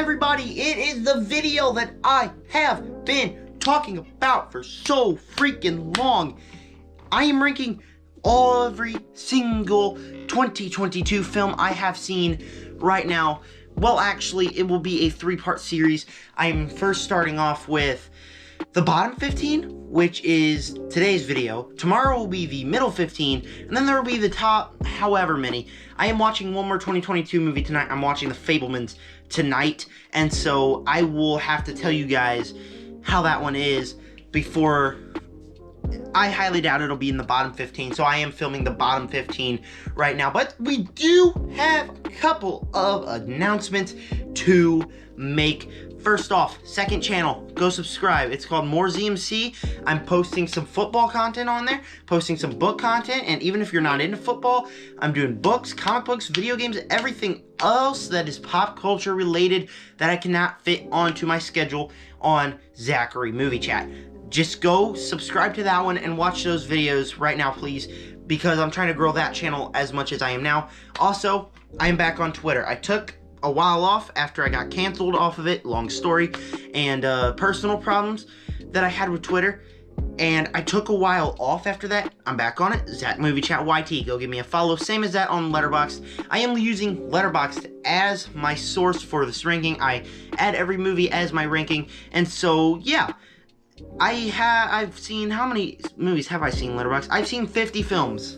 everybody? It is the video that I have been talking about for so freaking long. I am ranking every single 2022 film I have seen right now. Well, actually, it will be a three-part series. I'm first starting off with the bottom 15, which is today's video. Tomorrow will be the middle 15, and then there will be the top however many. I am watching one more 2022 movie tonight. I'm watching The Fabelmans tonight, and so I will have to tell you guys how that one is before. I highly doubt it'll be in the bottom 15, so I am filming the bottom 15 right now. But we do have a couple of announcements to make. First off, second channel, go subscribe. It's called More ZMC. I'm posting some football content on there, posting some book content, and even if you're not into football, I'm doing books, comic books, video games, everything else that is pop culture related that I cannot fit onto my schedule on Zachary Movie Chat. Just go subscribe to that one and watch those videos right now, please, because I'm trying to grow that channel as much as I am now. Also, I am back on Twitter. I took a while off after I got canceled off of it, long story, and personal problems that I had with Twitter, and I took a while off after that. I'm back on it, Zach Movie Chat YT. Go give me a follow, same as that on Letterboxd. I am using Letterboxd as my source for this ranking. I add every movie as my ranking, and so, yeah. I've seen, how many movies have I seen, Letterboxd? I've seen 50 films.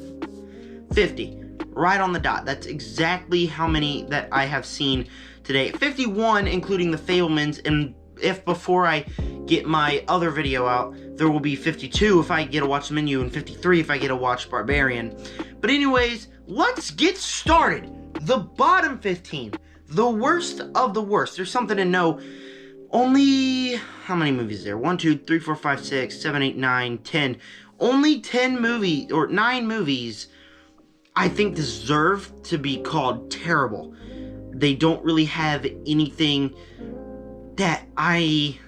50. Right on the dot. That's exactly how many that I have seen today. 51, including The Fabelmans, and if before I get my other video out, there will be 52 if I get to watch the menu, and 53 if I get to watch Barbarian. But anyways, let's get started. The bottom 15. The worst of the worst. There's something to know. Only, how many movies is there? 1, 2, 3, 4, 5, 6, 7, 8, 9, 10. Only 10 movies, or 9 movies, I think deserve to be called terrible. They don't really have anything that are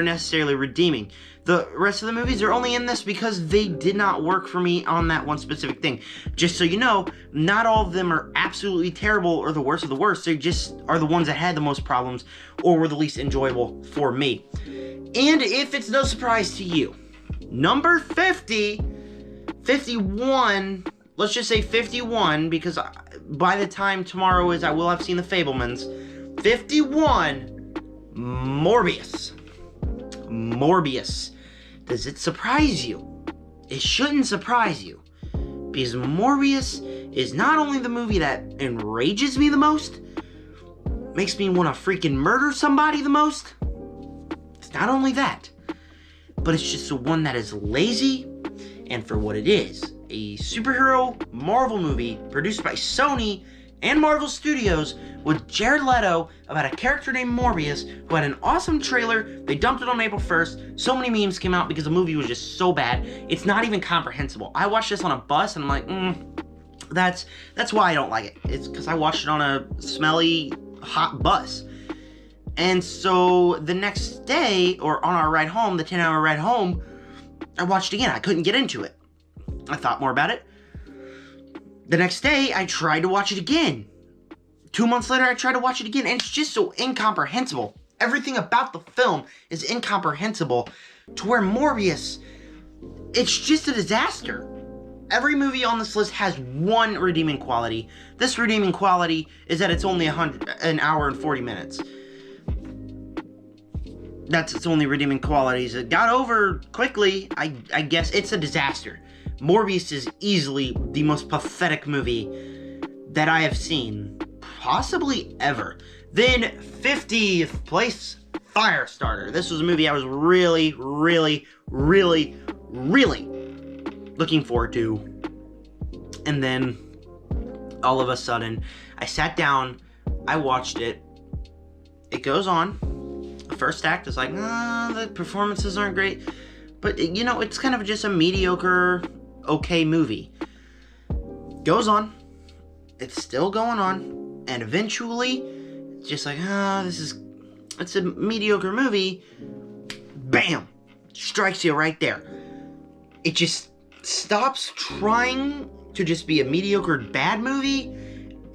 necessarily redeeming. The rest of the movies are only in this because they did not work for me on that one specific thing. Just so you know, not all of them are absolutely terrible or the worst of the worst. They just are the ones that had the most problems or were the least enjoyable for me. And if it's no surprise to you, number 50, 51, let's just say 51, because by the time tomorrow is, I will have seen The Fabelmans. 51, Morbius. Morbius. Does it surprise you? It shouldn't surprise you, because Morbius is not only the movie that enrages me the most, makes me want to freaking murder somebody the most. It's not only that, but it's just the one that is lazy, and for what it is, a superhero Marvel movie produced by Sony and Marvel Studios with Jared Leto about a character named Morbius who had an awesome trailer. They dumped it on April 1st. So many memes came out because the movie was just so bad. It's not even comprehensible. I watched this on a bus and I'm like, that's why I don't like it. It's because I watched it on a smelly, hot bus. And so the next day, or on our ride home, the 10-hour ride home, I watched it again. I couldn't get into it. I thought more about it. The next day, I tried to watch it again. 2 months later, I tried to watch it again, and it's just so incomprehensible. Everything about the film is incomprehensible to where Morbius, it's just a disaster. Every movie on this list has one redeeming quality. This redeeming quality is that it's only an hour and 40 minutes. That's its only redeeming qualities. It got over quickly. I guess it's a disaster. Morbius is easily the most pathetic movie that I have seen, possibly ever. Then 50th place, Firestarter. This was a movie I was really, really, really, really looking forward to. And then, all of a sudden, I sat down, I watched it. It goes on. The first act is like, the performances aren't great. But, you know, it's kind of just a mediocre, okay movie. Goes on. It's still going on. And eventually, it's just like, it's a mediocre movie. Bam! Strikes you right there. It just stops trying to just be a mediocre bad movie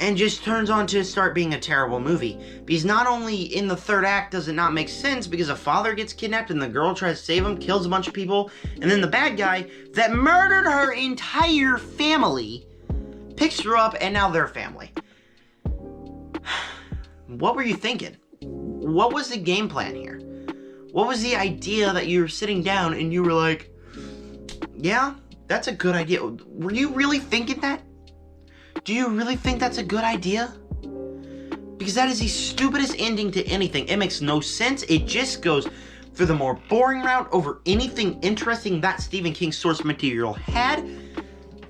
and just turns on to start being a terrible movie. Because not only in the third act does it not make sense, because a father gets kidnapped and the girl tries to save him, kills a bunch of people, and then the bad guy that murdered her entire family picks her up, and now they're family. What were you thinking? What was the game plan here? What was the idea that you were sitting down and you were like, yeah, that's a good idea? Were you really thinking that? Do you really think that's a good idea? Because that is the stupidest ending to anything. It makes no sense. It just goes for the more boring route over anything interesting that Stephen King's source material had.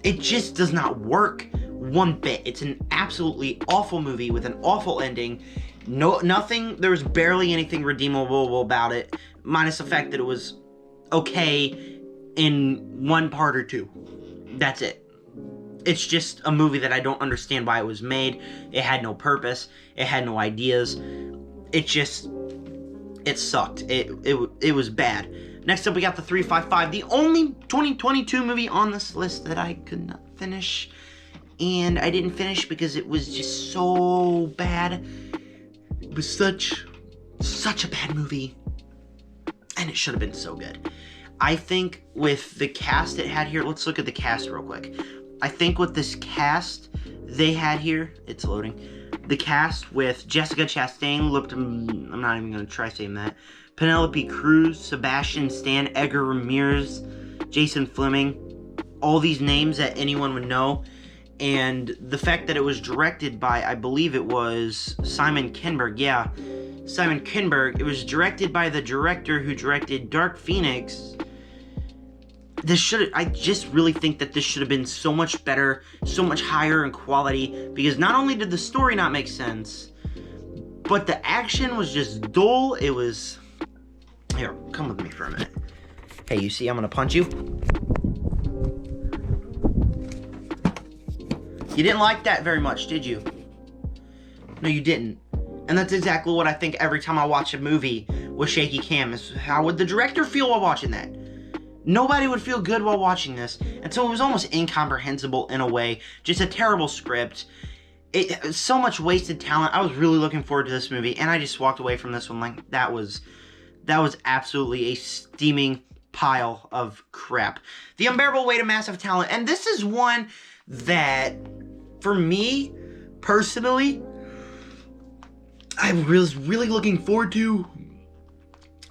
It just does not work one bit. It's an absolutely awful movie with an awful ending. There was barely anything redeemable about it, minus the fact that it was okay in one part or two. That's it. It's just a movie that I don't understand why it was made. It had no purpose. It had no ideas. It sucked. It was bad. Next up, we got the 355, the only 2022 movie on this list that I could not finish. And I didn't finish because it was just so bad. It was such a bad movie. And it should have been so good. I think with the cast it had here, let's look at the cast real quick. I think with this cast they had here, it's loading. The cast with Jessica Chastain, I'm not even going to try saying that. Penelope Cruz, Sebastian Stan, Edgar Ramirez, Jason Fleming, all these names that anyone would know. And the fact that it was directed by, I believe it was Simon Kinberg. Yeah, Simon Kinberg. It was directed by the director who directed Dark Phoenix. I just really think that this should have been so much better, so much higher in quality, because not only did the story not make sense, but the action was just dull. It was... Here, come with me for a minute. Hey, you see I'm gonna punch you? You didn't like that very much, did you? No, you didn't. And that's exactly what I think every time I watch a movie with shaky cam, is how would the director feel while watching that? Nobody would feel good while watching this. And so it was almost incomprehensible in a way. Just a terrible script. So much wasted talent. I was really looking forward to this movie, and I just walked away from this one like that was absolutely a steaming pile of crap. The Unbearable Weight of Massive Talent. And this is one that, for me, personally, I was really looking forward to.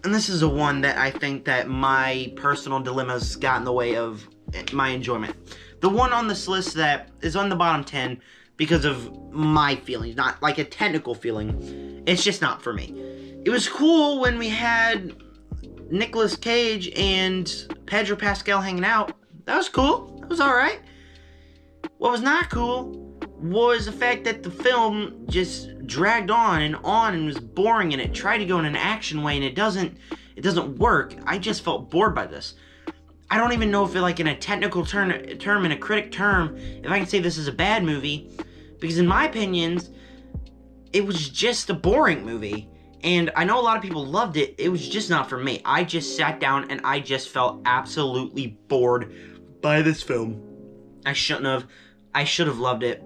And this is a one that I think that my personal dilemmas got in the way of my enjoyment. The one on this list that is on the bottom 10 because of my feelings, not like a technical feeling. It's just not for me. It was cool when we had Nicolas Cage and Pedro Pascal hanging out. That was cool. That was alright. What was not cool was the fact that the film just dragged on and was boring, and it tried to go in an action way, and it doesn't work. I just felt bored by this. I don't even know if it, like, in a technical term, in a critic term, if I can say this is a bad movie, because in my opinions, it was just a boring movie. And I know a lot of people loved it. It was just not for me. I just sat down and I just felt absolutely bored by this film. I shouldn't have. I should have loved it.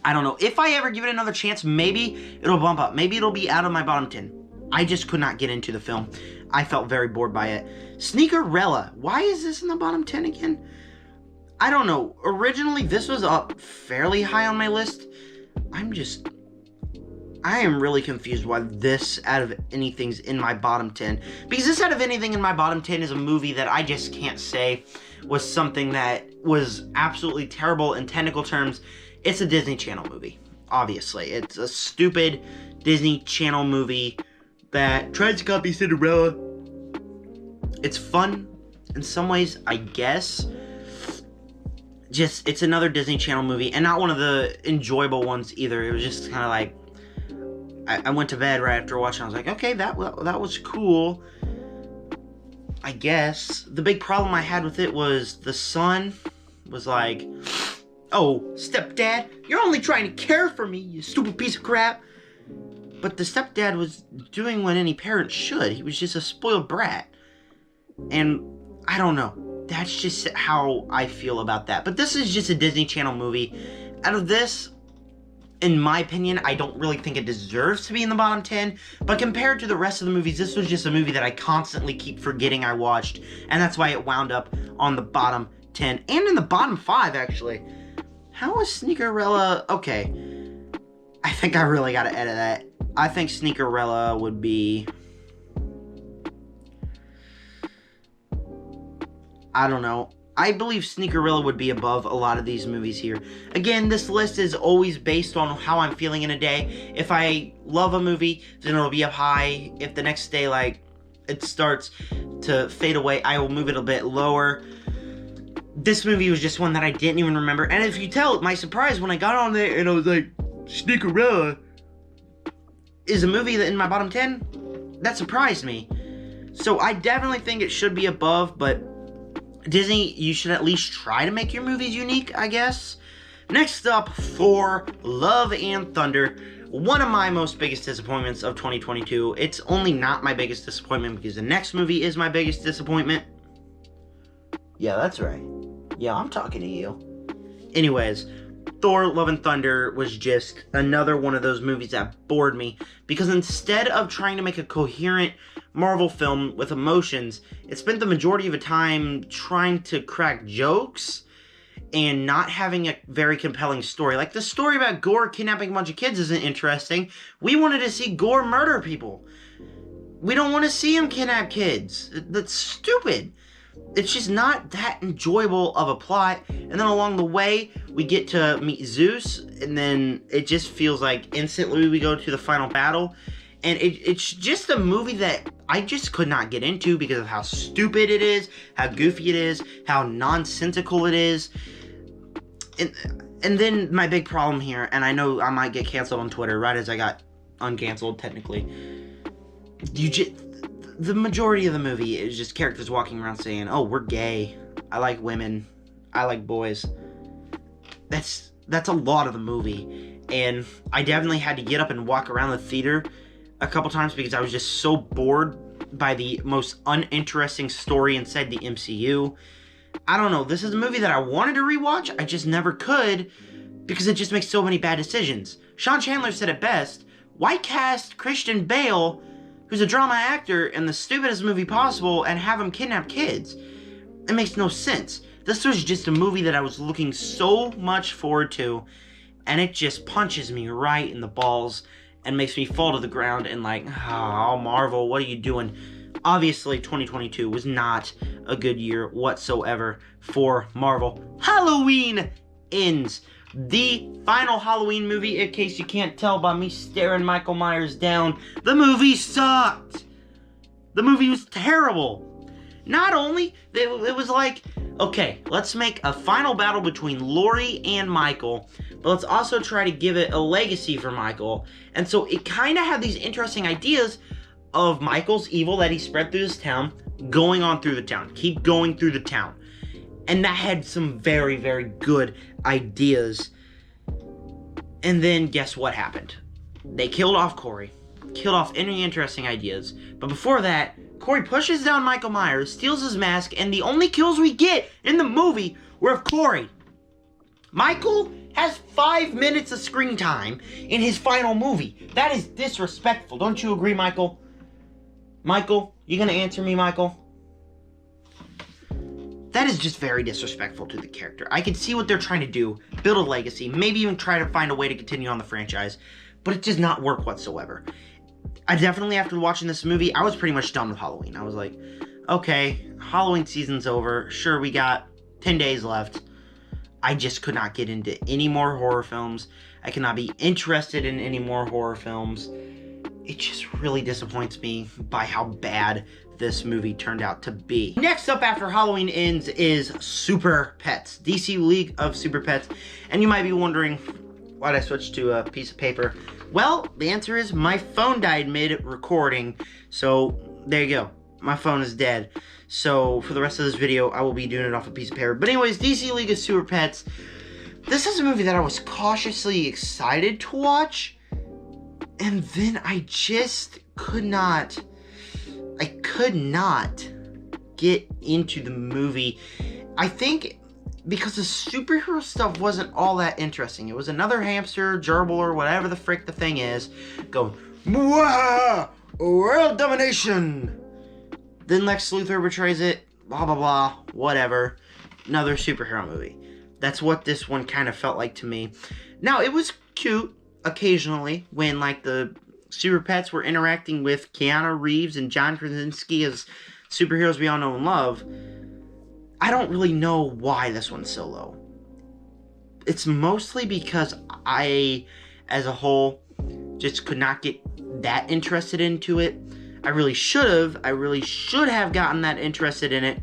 I don't know. If I ever give it another chance, maybe it'll bump up. Maybe it'll be out of my bottom 10. I just could not get into the film. I felt very bored by it. Sneakerella. Why is this in the bottom 10 again? I don't know. Originally, this was up fairly high on my list. I am really confused why this out of anything's in my bottom 10. Because this out of anything in my bottom 10 is a movie that I just can't say was something that was absolutely terrible in technical terms. It's a Disney Channel movie, obviously. It's a stupid Disney Channel movie that tries to copy Cinderella. It's fun in some ways, I guess. Just, it's another Disney Channel movie, and not one of the enjoyable ones either. It was just kind of like, I went to bed right after watching. I was like, okay, that was cool, I guess. The big problem I had with it was the son was like, oh, stepdad, you're only trying to care for me, you stupid piece of crap. But the stepdad was doing what any parent should. He was just a spoiled brat. And I don't know. That's just how I feel about that. But this is just a Disney Channel movie. Out of this, in my opinion, I don't really think it deserves to be in the bottom 10, but compared to the rest of the movies, this was just a movie that I constantly keep forgetting I watched, and that's why it wound up on the bottom 10, and in the bottom 5, actually. How was Sneakerella? Okay, I think I really gotta edit that. I think Sneakerella would be... I don't know. I believe Sneakerella would be above a lot of these movies here. Again, this list is always based on how I'm feeling in a day. If I love a movie, then it'll be up high. If the next day, like, it starts to fade away, I will move it a bit lower. This movie was just one that I didn't even remember. And if you tell, my surprise when I got on there and I was like, Sneakerella is a movie that in my bottom 10, that surprised me. So I definitely think it should be above, but Disney, you should at least try to make your movies unique, I guess. Next up, Thor: Love and Thunder. One of my most biggest disappointments of 2022. It's only not my biggest disappointment because the next movie is my biggest disappointment. Yeah, that's right. Yeah, I'm talking to you. Anyways, Thor: Love and Thunder was just another one of those movies that bored me because instead of trying to make a coherent Marvel film with emotions, it spent the majority of the time trying to crack jokes and not having a very compelling story. Like, the story about Gore kidnapping a bunch of kids isn't interesting. We wanted to see Gore murder people. We don't want to see him kidnap kids. That's stupid. It's just not that enjoyable of a plot. And then along the way, we get to meet Zeus, and then it just feels like instantly we go to the final battle. And it's just a movie that I just could not get into because of how stupid it is, how goofy it is, how nonsensical it is. And then my big problem here, and I know I might get canceled on Twitter right as I got uncanceled technically. The majority of the movie is just characters walking around saying, "Oh, we're gay. I like women. I like boys." That's a lot of the movie, and I definitely had to get up and walk around the theater a couple times because I was just so bored by the most uninteresting story inside the MCU. I don't know, this is a movie that I wanted to rewatch, I just never could because it just makes so many bad decisions. Sean Chandler said it best, why cast Christian Bale, who's a drama actor, in the stupidest movie possible and have him kidnap kids? It makes no sense. This was just a movie that I was looking so much forward to, and it just punches me right in the balls and makes me fall to the ground and like, oh, Marvel, what are you doing? Obviously, 2022 was not a good year whatsoever for Marvel. Halloween Ends. The final Halloween movie, in case you can't tell by me staring Michael Myers down. The movie sucked. The movie was terrible. Not only, it was like, okay, let's make a final battle between Laurie and Michael, but let's also try to give it a legacy for Michael. And so it kind of had these interesting ideas of Michael's evil that he spread through this town, going on through the town, keep going through the town. And that had some very, very good ideas. And then guess what happened? They killed off Corey, killed off any interesting ideas. But before that, Corey pushes down Michael Myers, steals his mask, and the only kills we get in the movie were of Corey. Michael has 5 minutes of screen time in his final movie. That is disrespectful. Don't you agree, Michael? Michael, you gonna answer me, Michael? That is just very disrespectful to the character. I can see what they're trying to do, build a legacy, maybe even try to find a way to continue on the franchise, but it does not work whatsoever. I definitely, after watching this movie, I was pretty much done with Halloween. I was like, okay, Halloween season's over. Sure, we got 10 days left. I just could not get into any more horror films. I cannot be interested in any more horror films. It just really disappoints me by how bad this movie turned out to be. Next up after Halloween Ends is Super Pets, DC League of Super Pets. And you might be wondering, why'd I switch to a piece of paper? Well, the answer is my phone died mid-recording, so there you go. My phone is dead. So for the rest of this video, I will be doing it off a piece of paper. But anyways, DC League of Super Pets. This is a movie that I was cautiously excited to watch. And then I just could not get into the movie. I think because the superhero stuff wasn't all that interesting. It was another hamster, gerbil, or whatever the frick the thing is, going, "Mwah! World domination!" Then Lex Luthor betrays it, blah, blah, blah, whatever. Another superhero movie. That's what this one kind of felt like to me. Now, it was cute occasionally when, like, the Super Pets were interacting with Keanu Reeves and John Krasinski as superheroes we all know and love. I don't really know why this one's so low. It's mostly because I, as a whole, just could not get that interested into it. I really should have gotten that interested in it,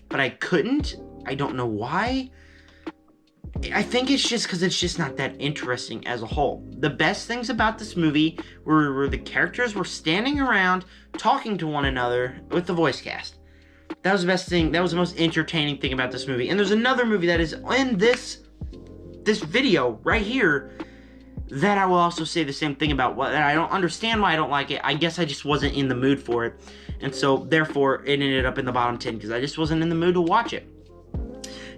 but I couldn't. I don't know why. I think it's just because it's just not that interesting as a whole. The best things about this movie were the characters were standing around talking to one another with the voice cast. That was the best thing. That was the most entertaining thing about this movie. And there's another movie that is in this video right here that I will also say the same thing about. That I don't understand why I don't like it. I guess I just wasn't in the mood for it. And so, therefore, it ended up in the bottom 10 because I just wasn't in the mood to watch it.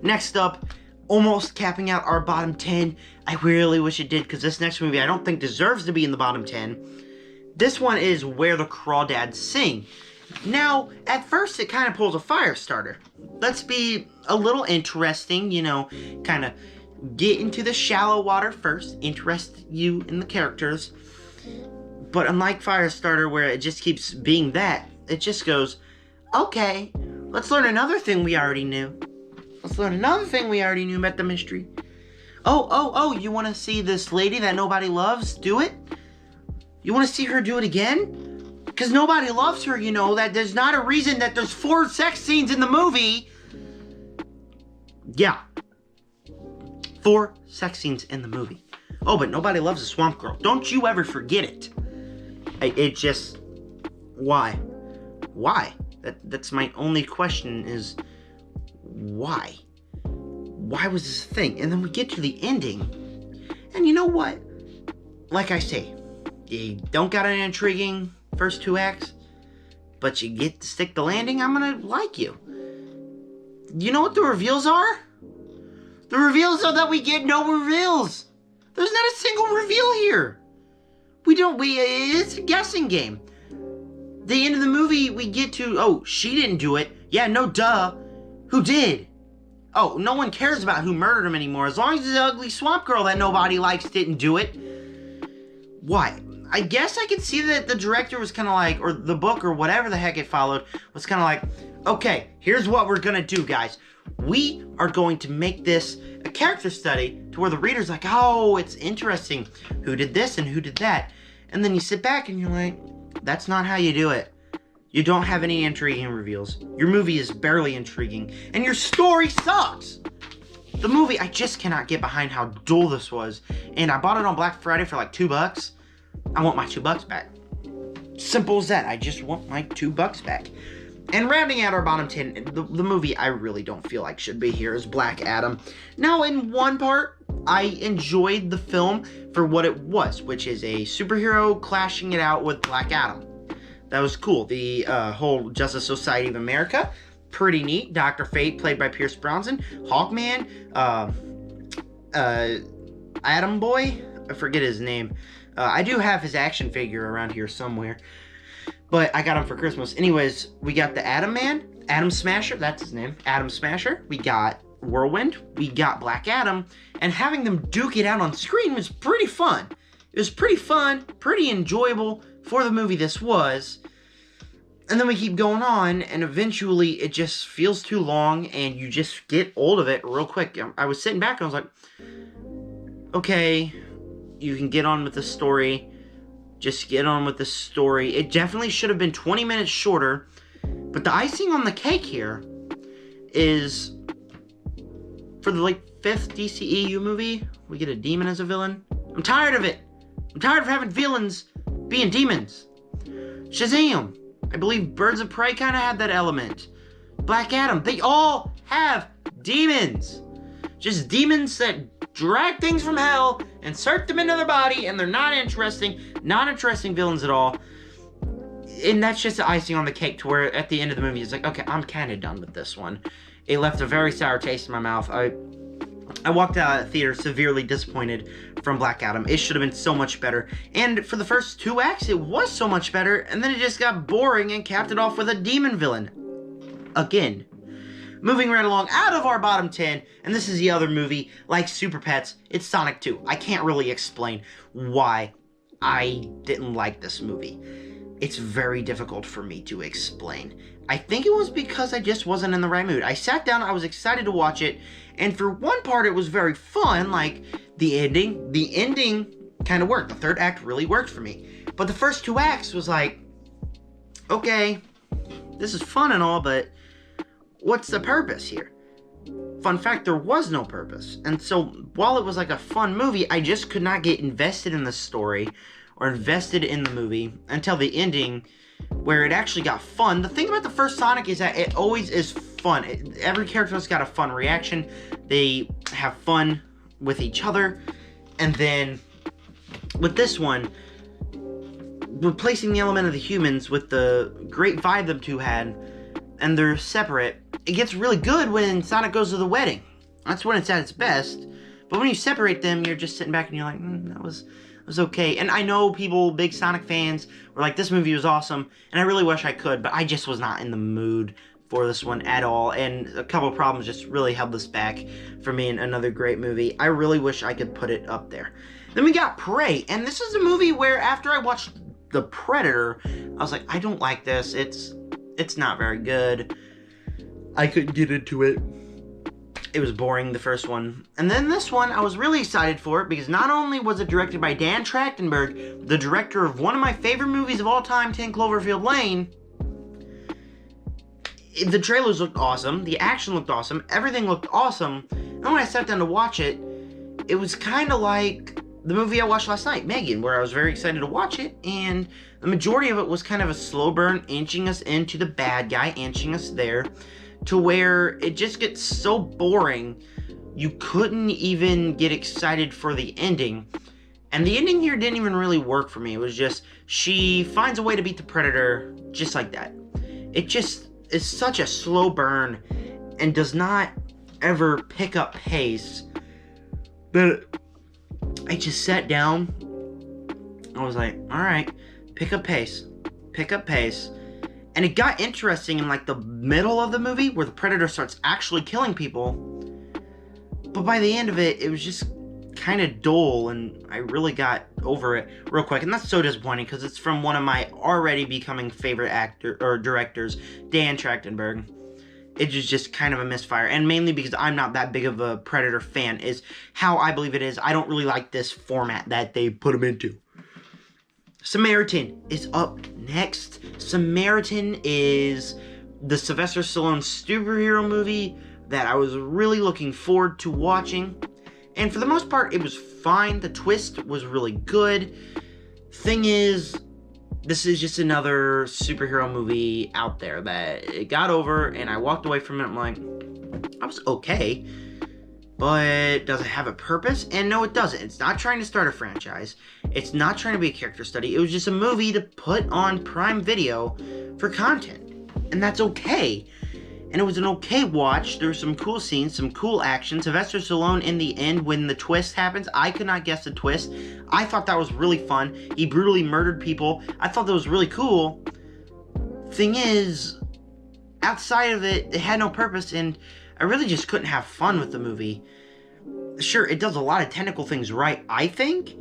Next up, almost capping out our bottom 10. I really wish it did because this next movie I don't think deserves to be in the bottom 10. This one is Where the Crawdads Sing. Now, at first it kind of pulls a fire starter. Let's be a little interesting, you know, kind of get into the shallow water first, interest you in the characters. But unlike Firestarter, where it just keeps being that, it just goes, okay, let's learn another thing we already knew. Let's learn another thing we already knew about the mystery. Oh, you want to see this lady that nobody loves do it? You want to see her do it again? Because nobody loves her, you know, that there's not a reason that there's 4 sex scenes in the movie. Yeah. 4 sex scenes in the movie. Oh, but nobody loves a swamp girl. Don't you ever forget it. It just... Why? Why? That's my only question is... Why? Why was this a thing? And then we get to the ending. And you know what? Like I say, you don't got an intriguing first 2 acts, but you get to stick the landing, I'm gonna like you. You know what the reveals are? The reveals are that we get no reveals. There's not a single reveal here. It's a guessing game. The end of the movie, we get to, oh, she didn't do it. Yeah, no duh. Who did? Oh, no one cares about who murdered him anymore. As long as the ugly swamp girl that nobody likes didn't do it. Why? I guess I could see that the director was kind of like, or the book or whatever the heck it followed, was kind of like, okay, here's what we're going to do, guys. We are going to make this a character study to where the reader's like, oh, it's interesting. Who did this and who did that? And then you sit back and you're like, that's not how you do it. You don't have any intriguing reveals. Your movie is barely intriguing. And your story sucks. The movie, I just cannot get behind how dull this was. And I bought it on Black Friday for like $2. I want my $2 back. Simple as that. I just want my $2 back. And rounding out our bottom 10, the movie I really don't feel like should be here is Black Adam. Now, in one part, I enjoyed the film for what it was, which is a superhero clashing it out with Black Adam. That was cool. The whole Justice Society of America, pretty neat. Dr. Fate, played by Pierce Brosnan. Hawkman, Atom Boy, I forget his name. I do have his action figure around here somewhere, but I got him for Christmas. Anyways, we got the Atom Man, Atom Smasher, that's his name, Atom Smasher. We got Whirlwind, we got Black Adam, and having them duke it out on screen was pretty fun. It was pretty fun, pretty enjoyable for the movie this was. And then we keep going on, and eventually it just feels too long, and you just get old of it real quick. I was sitting back, and I was like, okay, you can get on with the story. Just get on with the story. It definitely should have been 20 minutes shorter, but the icing on the cake here is, for the, 5th DCEU movie, we get a demon as a villain. I'm tired of it. I'm tired of having villains being demons. Shazam! I believe Birds of Prey kind of had that element. Black Adam, they all have demons. Just demons that drag things from hell, insert them into their body, and they're not interesting villains at all. And that's just the icing on the cake to where at the end of the movie, it's like, okay, I'm kind of done with this one. It left a very sour taste in my mouth. I walked out of the theater severely disappointed from Black Adam. It should have been so much better. And for the first 2 acts, it was so much better, and then it just got boring and capped it off with a demon villain. Again. Moving right along out of our bottom 10, and this is the other movie, like Super Pets, it's Sonic 2. I can't really explain why I didn't like this movie. It's very difficult for me to explain. I think it was because I just wasn't in the right mood. I sat down, I was excited to watch it, and for one part it was very fun, like the ending. The ending kind of worked. The third act really worked for me. But the first 2 acts was like, okay, this is fun and all, but what's the purpose here? Fun fact, there was no purpose. And so, while it was like a fun movie, I just could not get invested in the story or invested in the movie until the ending, where it actually got fun. The thing about the first Sonic is that it always is fun. Every character has got a fun reaction. They have fun with each other. And then, with this one, replacing the element of the humans with the great vibe them two had, and they're separate, it gets really good when Sonic goes to the wedding. That's when it's at its best. But when you separate them, you're just sitting back and you're like, that was okay. And I know people, big Sonic fans, were like, this movie was awesome, and I really wish I could, but I just was not in the mood for this one at all, and a couple of problems just really held this back for me in another great movie. I really wish I could put it up there. Then we got Prey, and this is a movie where after I watched The Predator, I was like, I don't like this. It's not very good. I couldn't get into it. It was boring, the first one. And then this one, I was really excited for it because not only was it directed by Dan Trachtenberg, the director of one of my favorite movies of all time, 10 Cloverfield Lane. The trailers looked awesome. The action looked awesome. Everything looked awesome. And when I sat down to watch it, it was kind of like the movie I watched last night, Megan, where I was very excited to watch it, and the majority of it was kind of a slow burn, inching us into the bad guy, inching us there, to where it just gets so boring, you couldn't even get excited for the ending. And the ending here didn't even really work for me. It was just, she finds a way to beat the Predator, just like that. It just is such a slow burn, and does not ever pick up pace, that I just sat down. I was like, alright, pick up pace. And it got interesting in like the middle of the movie where the Predator starts actually killing people. But by the end of it, it was just kind of dull, and I really got over it real quick. And that's so disappointing because it's from one of my already becoming favorite directors, Dan Trachtenberg. It was just kind of a misfire, and mainly because I'm not that big of a Predator fan is how I believe it is. I don't really like this format that they put him into. Samaritan is up next. Samaritan is the Sylvester Stallone superhero movie that I was really looking forward to watching. And for the most part, it was fine. The twist was really good. Thing is, this is just another superhero movie out there that it got over, and I walked away from it. I'm like, I was okay, but does it have a purpose? And no, it doesn't. It's not trying to start a franchise. It's not trying to be a character study. It was just a movie to put on Prime Video for content, and that's okay. And it was an okay watch. There were some cool scenes, some cool action. Sylvester Stallone in the end, when the twist happens, I could not guess the twist. I thought that was really fun. He brutally murdered people. I thought that was really cool. Thing is, outside of it, it had no purpose, and I really just couldn't have fun with the movie. Sure, it does a lot of technical things right, I think.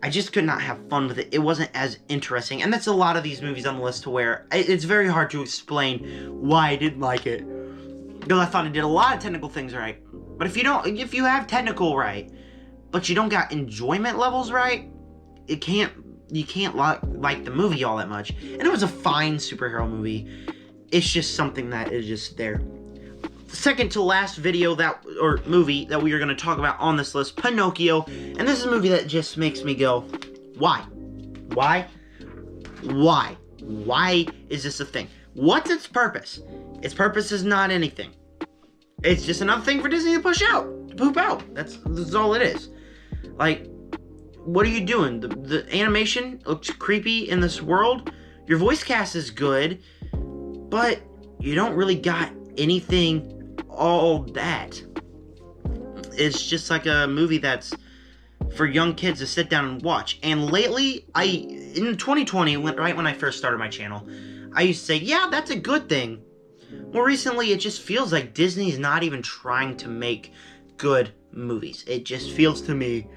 I just could not have fun with it. It wasn't as interesting. And that's a lot of these movies on the list to where it's very hard to explain why I didn't like it. Because I thought it did a lot of technical things right. But if you have technical right, but you don't got enjoyment levels right, you can't like the movie all that much. And it was a fine superhero movie. It's just something that is just there. Second to last movie that we are going to talk about on this list, Pinocchio. And this is a movie that just makes me go, why? Why is this a thing? What's its purpose? Its purpose is not anything. It's just another thing for Disney to push out, to poop out. That's all it is. Like, what are you doing? The animation looks creepy in this world. Your voice cast is good, but you don't really got anything all that. It's just like a movie that's for young kids to sit down and watch. And lately, in 2020, right when I first started my channel, I used to say, yeah, that's a good thing. More recently, it just feels like Disney's not even trying to make good movies. It just feels to me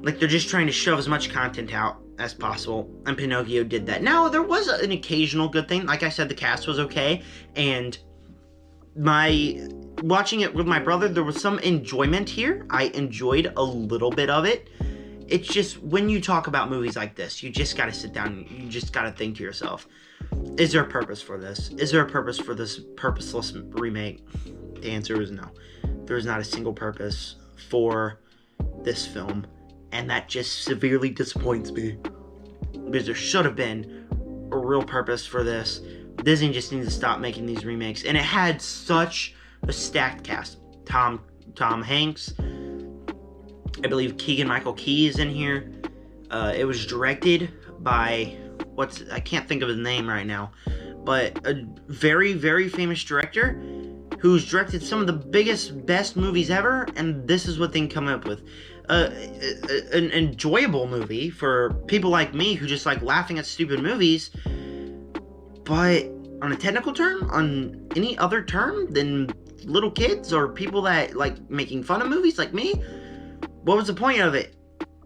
like they're just trying to shove as much content out as possible, and Pinocchio did that. Now, there was an occasional good thing. Like I said, the cast was okay, and watching it with my brother, there was some enjoyment here. I enjoyed a little bit of it. It's just, when you talk about movies like this, you just gotta sit down, you just gotta think to yourself, is there a purpose for this? Is there a purpose for this purposeless remake? The answer is no. There is not a single purpose for this film, and that just severely disappoints me, because there should have been a real purpose for this. Disney just needs to stop making these remakes. And it had such a stacked cast. Tom Hanks, I believe Keegan-Michael Key is in here. It was directed by, I can't think of his name right now, but a very, very famous director who's directed some of the biggest, best movies ever, and this is what they come up with. An enjoyable movie for people like me who just like laughing at stupid movies, but on a technical term, on any other term than little kids or people that like making fun of movies like me, what was the point of it?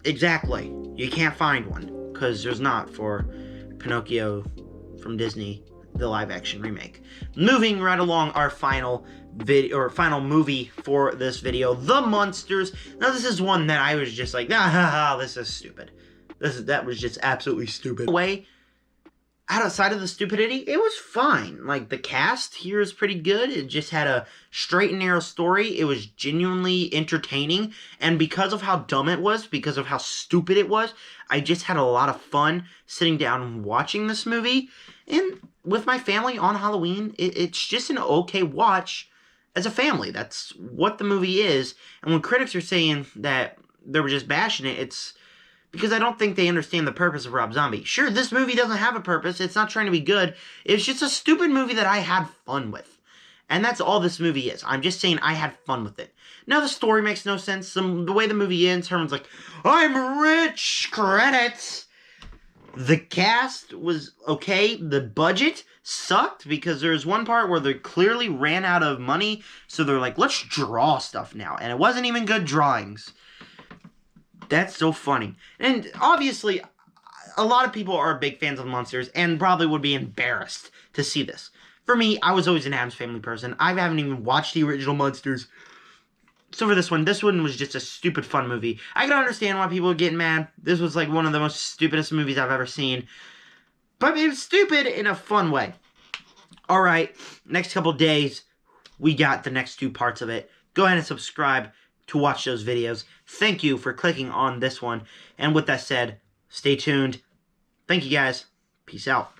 Exactly. You can't find one, because there's not for Pinocchio from Disney, the live action remake. Moving right along, our final movie for this video, The Munsters. Now this is one that I was just like, this is stupid. That was just absolutely stupid. Way, outside of the stupidity, it was fine. Like, the cast here is pretty good. It just had a straight and narrow story. It was genuinely entertaining, and because of how dumb it was, because of how stupid it was, I just had a lot of fun sitting down and watching this movie. And with my family on Halloween, it's just an okay watch as a family. That's what the movie is. And when critics are saying that they were just bashing it, it's because I don't think they understand the purpose of Rob Zombie. Sure, this movie doesn't have a purpose. It's not trying to be good. It's just a stupid movie that I had fun with. And that's all this movie is. I'm just saying I had fun with it. Now, the story makes no sense. The way the movie ends, Herman's like, I'm rich! Credits! The cast was okay. The budget sucked, because there's one part where they clearly ran out of money. So they're like, let's draw stuff now. And it wasn't even good drawings. That's so funny. And obviously, a lot of people are big fans of Munsters and probably would be embarrassed to see this. For me, I was always an Addams Family person. I haven't even watched the original Munsters. So for this one was just a stupid fun movie. I can understand why people are getting mad. This was like one of the most stupidest movies I've ever seen. But it was stupid in a fun way. Alright, next couple days, we got the next two parts of it. Go ahead and subscribe to watch those videos. Thank you for clicking on this one. And with that said, stay tuned. Thank you guys. Peace out.